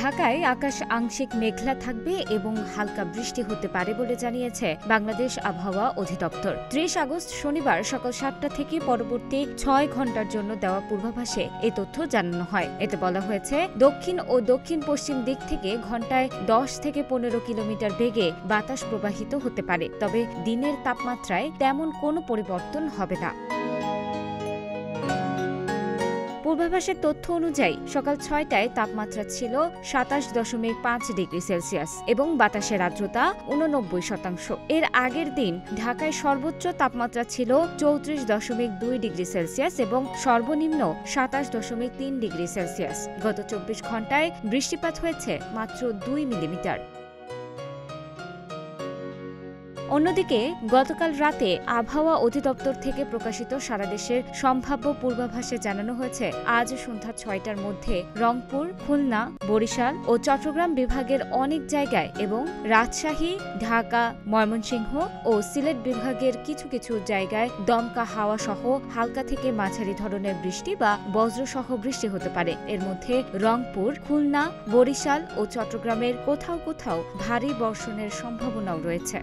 ঢাকায় আকাশ আংশিক মেঘলা থাকবে এবং হালকা বৃষ্টি হতে পারে বলে জানিয়েছে বাংলাদেশ আবহাওয়া অধিদপ্তর। ৩০ আগস্ট শনিবার সকাল ৭টা থেকে পরবর্তী ৬ ঘন্টার জন্য দেওয়া পূর্বাভাসে এ তথ্য জানানো হয়। এতে বলা হয়েছে, দক্ষিণ ও দক্ষিণ পশ্চিম দিক থেকে ঘন্টায় ১০ থেকে ১৫ কিলোমিটার বেগে বাতাস প্রবাহিত হতে পারে, তবে দিনের তাপমাত্রায় তেমন কোনো পরিবর্তন হবে না। পূর্বাভাসের তথ্য অনুযায়ী সকাল ৬টায় তাপমাত্রা ছিল ২৭.৫ ডিগ্রি সেলসিয়াস এবং বাতাসের আর্দ্রতা ৮৯%। এর আগের দিন ঢাকায় সর্বোচ্চ তাপমাত্রা ছিল ৩৪.২ ডিগ্রি সেলসিয়াস এবং সর্বনিম্ন ২৭.৩ ডিগ্রি সেলসিয়াস। গত ২৪ ঘন্টায় বৃষ্টিপাত হয়েছে মাত্র ২ মিলিমিটার। অন্যদিকে গতকাল রাতে আবহাওয়া অধিদপ্তর থেকে প্রকাশিত সারা দেশের সম্ভাব্য পূর্বাভাসে জানানো হয়েছে, আজ সন্ধ্যা ৬টার মধ্যে রংপুর, খুলনা, বরিশাল ও চট্টগ্রাম বিভাগের অনেক জায়গায় এবং রাজশাহী, ঢাকা, ময়মনসিংহ ও সিলেট বিভাগের কিছু কিছু জায়গায় দমকা হাওয়া সহ হালকা থেকে মাঝারি ধরনের বৃষ্টি বা বজ্রসহ বৃষ্টি হতে পারে। এর মধ্যে রংপুর, খুলনা, বরিশাল ও চট্টগ্রামের কোথাও কোথাও ভারী বর্ষণের সম্ভাবনাও রয়েছে।